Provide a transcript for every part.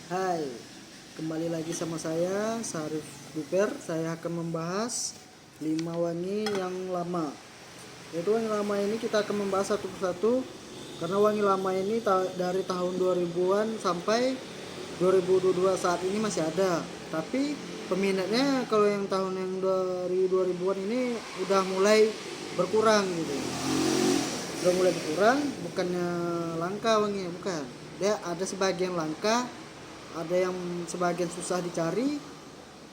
Hai, kembali lagi sama saya Sarif Duper. Saya akan membahas 5 wangi yang lama. Yaitu wangi lama ini kita akan membahas satu persatu. Karena wangi lama ini dari tahun 2000-an sampai 2022 saat ini masih ada. Tapi peminatnya kalau yang tahun yang dari 2000-an ini udah mulai berkurang gitu. Udah mulai berkurang, bukannya langka wanginya, bukan. Dia ada sebagian langka, ada yang sebagian susah dicari,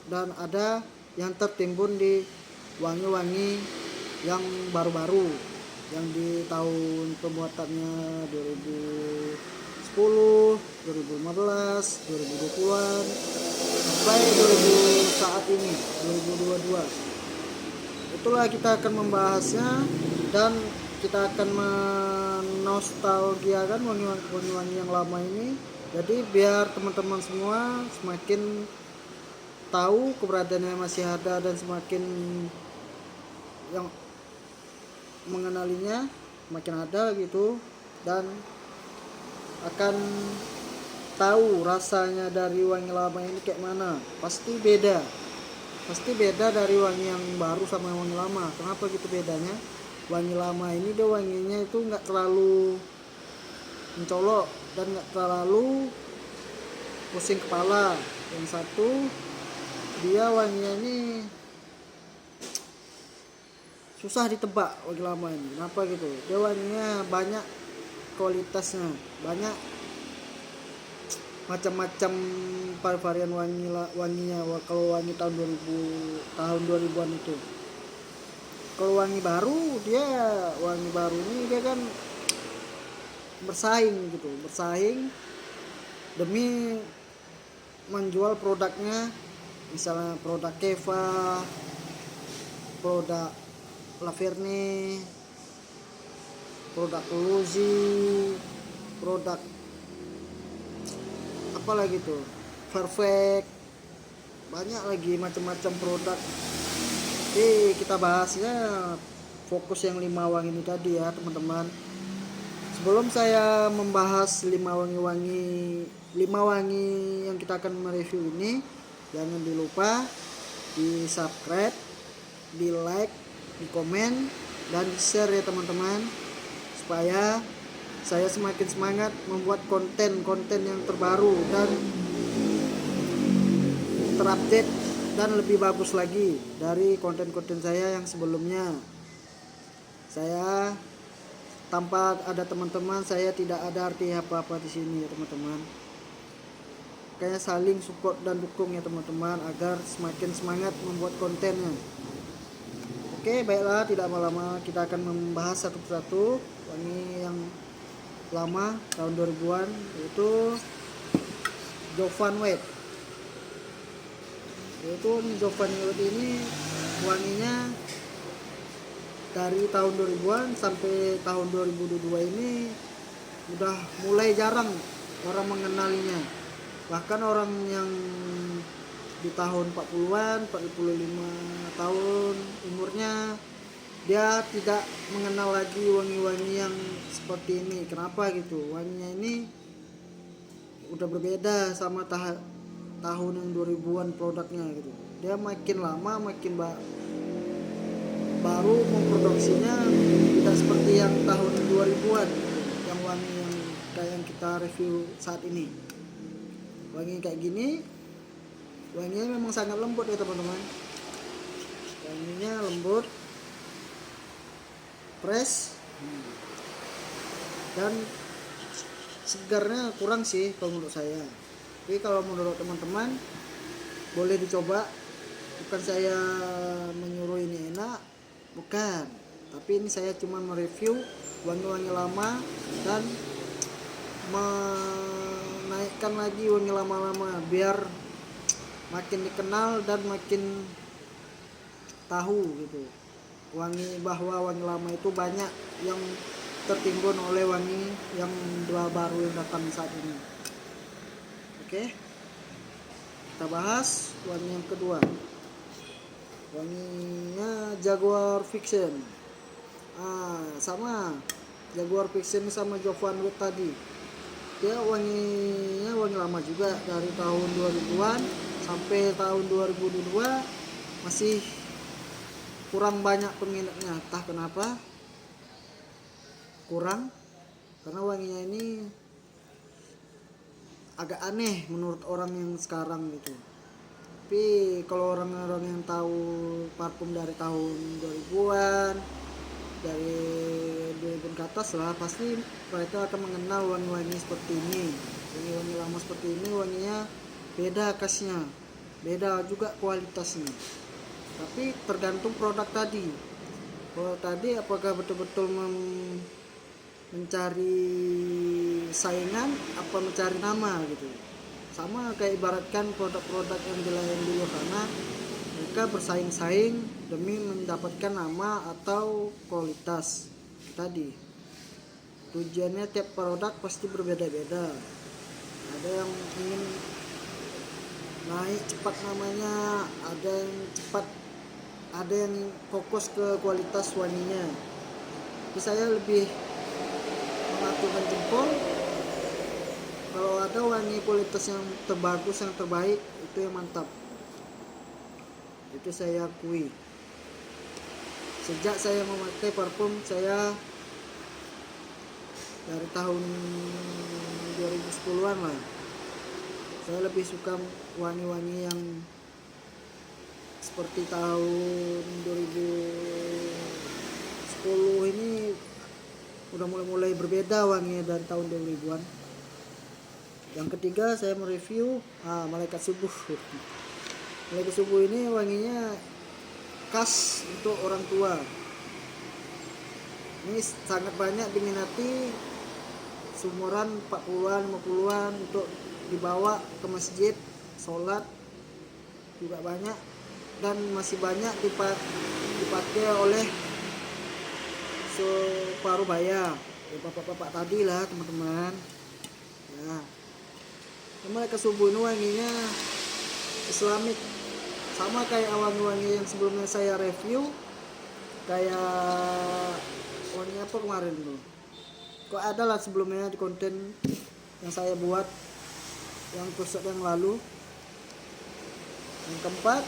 dan ada yang tertimbun di wangi-wangi yang baru-baru, yang di tahun pembuatannya 2010, 2015, 2020-an sampai 2000 saat ini 2022. Itulah kita akan membahasnya, dan kita akan menostalgiakan wangi-wangi yang lama ini. Jadi biar teman-teman semua semakin tahu keberadaannya masih ada, dan semakin yang mengenalinya makin ada gitu, dan akan tahu rasanya dari wangi lama ini kayak mana. Pasti beda dari wangi yang baru sama wangi lama. Kenapa gitu bedanya? Wangi lama ini dia wanginya itu nggak terlalu mencolok dan nggak terlalu pusing kepala. Yang satu, dia wanginya ini susah ditebak. Wangi lama ini kenapa gitu? Dia wanginya banyak kualitasnya, banyak macam-macam varian wanginya. Kalau wangi tahun 2000-an itu, kalau wangi baru, wangi baru ini dia kan bersaing demi menjual produknya. Misalnya produk Keva, produk Laverne, produk Luzi, produk apa lagi tuh, Perfect, banyak lagi macam-macam produk. Jadi kita bahasnya fokus yang 5 wangi ini tadi ya teman-teman. Sebelum saya membahas 5 wangi yang kita akan mereview ini, jangan dilupa di subscribe, di like, di komen, dan di share ya teman-teman, supaya saya semakin semangat membuat konten-konten yang terbaru dan terupdate dan lebih bagus lagi dari konten-konten saya yang sebelumnya. Saya tanpa ada teman-teman, saya tidak ada arti apa-apa di sini ya teman-teman. Kayaknya saling support dan dukung ya teman-teman, agar semakin semangat membuat kontennya. Oke, baiklah, tidak lama-lama kita akan membahas satu persatu wangi yang lama tahun 2000-an, yaitu Jovan Wet. Jovan Wet ini wanginya dari tahun 2000-an sampai tahun 2022 ini udah mulai jarang orang mengenalinya. Bahkan orang yang di tahun 40-an, 45 tahun umurnya, dia tidak mengenal lagi wangi-wangi yang seperti ini. Kenapa gitu? Wanginya ini udah berbeda sama tahun yang 2000-an produknya gitu. Dia makin lama makin baru memproduksinya, tidak seperti yang tahun 2000-an gitu. Yang wangi yang kayak yang kita review saat ini. Wangi kayak gini, wanginya memang sangat lembut ya teman-teman. Wanginya lembut, fresh, dan segarnya kurang sih kalau menurut saya. Tapi kalau menurut teman-teman boleh dicoba. Bukan saya menyuruh ini enak, bukan. Tapi ini saya cuma mereview wangi-wangi lama dan menaikkan lagi wangi lama-lama biar makin dikenal dan makin tahu gitu. Bahwa wangi lama itu banyak yang tertimbun oleh wangi yang baru yang datang saat ini. Oke, kita bahas wangi yang kedua. Wanginya Jaguar Fiction. Sama Jaguar Fiction sama Jovan Wet tadi. dia wanginya wangi lama juga, dari tahun 2000-an sampai tahun 2022 masih kurang banyak peminatnya. Entah kenapa kurang, karena wanginya ini agak aneh menurut orang yang sekarang gitu. Tapi kalau orang-orang yang tahu parfum dari tahun 2000-an, dari 2000 ke atas lah, pasti mereka akan mengenal wangi-wangi seperti ini. Wangi-wangi lama seperti ini wanginya beda khasnya, beda juga kualitasnya. Tapi tergantung produk tadi. Kalau tadi apakah betul-betul mencari saingan apa mencari nama gitu. Sama kayak ibaratkan produk-produk yang di luar sana, mereka bersaing-saing demi mendapatkan nama atau kualitas tadi. Tujuannya tiap produk pasti berbeda-beda. Ada yang ingin naik cepat namanya, ada yang fokus ke kualitas wanginya. Tapi saya lebih mengacungkan jempol kalau ada wangi kualitas yang terbagus, yang terbaik, itu yang mantap. Itu saya akui. Sejak saya memakai parfum, saya dari tahun 2010-an lah, saya lebih suka wangi-wangi yang seperti tahun 2010 ini udah mulai berbeda wanginya dari tahun 2000-an. Yang ketiga saya mereview Malaikat Subuh. Malaikat Subuh ini wanginya khas untuk orang tua. Ini sangat banyak diminati seumuran 40-an, 50-an untuk dibawa ke masjid, sholat juga banyak, dan masih banyak dipakai oleh separuh baya, bapak-bapak tadi lah teman-teman. Nah, Malaikat Subuh ini wanginya Islamik, sama kayak wangi-wangi yang sebelumnya saya review, kayak wangi apa kemarin tuh, kok ada lah sebelumnya di konten yang saya buat yang episode yang lalu. Yang keempat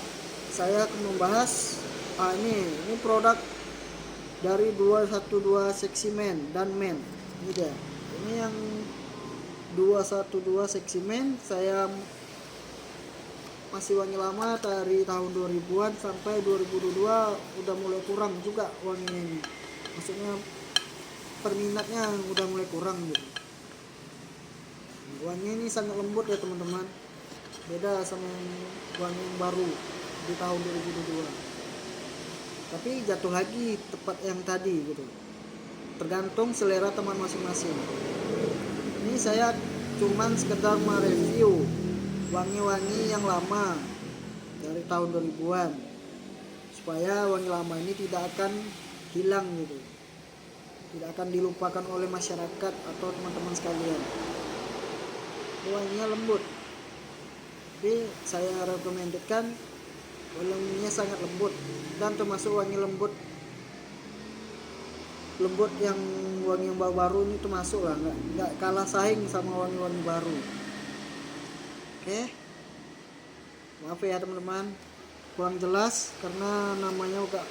saya akan membahas ini produk dari 212 Sexy Men dan Men. Ini dia, ini yang 212 Sexy Men. Saya masih wangi lama dari tahun 2000-an sampai 2022 udah mulai kurang juga wanginya ini. Maksudnya perminatnya udah mulai kurang gitu. Wangi ini sangat lembut ya teman-teman. Beda sama wangi yang baru di tahun 2022. Tapi jatuh lagi tepat yang tadi gitu. Tergantung selera teman masing-masing. Ini saya cuman sekedar mereview wangi-wangi yang lama dari tahun 2000-an, supaya wangi lama ini tidak akan hilang gitu, tidak akan dilupakan oleh masyarakat atau teman-teman sekalian. Wanginya lembut, jadi saya rekomendasikan wanginya sangat lembut, dan termasuk wangi lembut yang wangi yang baru ini termasuk lah, nggak kalah saing sama wangi-wangi baru. Oke, maaf ya teman-teman kurang jelas karena namanya udah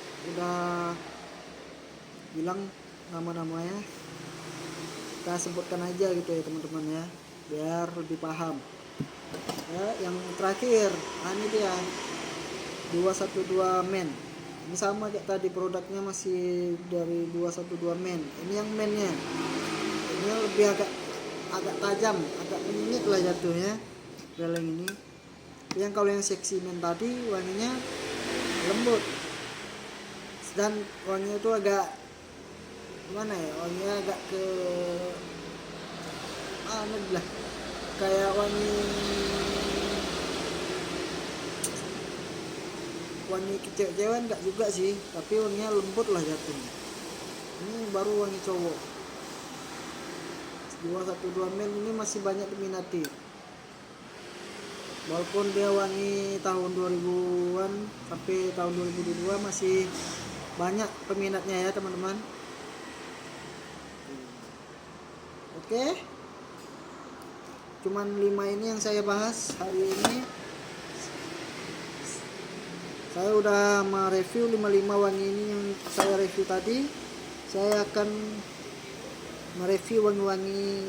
bilang nama-namanya, kita sebutkan aja gitu ya teman-teman ya, biar lebih paham ya. Yang terakhir ini dia 212 Men. Ini sama kayak tadi, produknya masih dari 212 Men. Ini yang mennya, ini lebih agak tajam, agak menyengit lah jatuhnya dalam ini. Yang kalau yang Sexy Men tadi wanginya lembut, dan wanginya itu agak gimana ya, wanginya agak ke lah, kayak wangi kecewaan enggak juga sih, tapi wanginya lembut lah jatuhnya. Ini baru wangi cowok 212 Men ini masih banyak diminati, walaupun dia wangi tahun 2000-an sampai tahun 2022 masih banyak peminatnya ya teman-teman. Oke, cuman 5 ini yang saya bahas hari ini. Saya udah mereview 55 wangi ini yang saya review tadi. Saya akan mereview wangi-wangi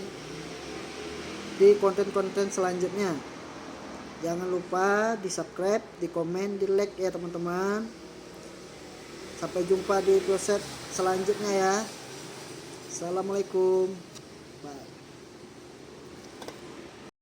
di konten-konten selanjutnya. Jangan lupa di subscribe, di komen, di like ya teman-teman. Sampai jumpa di episode selanjutnya ya. Assalamualaikum. Bye.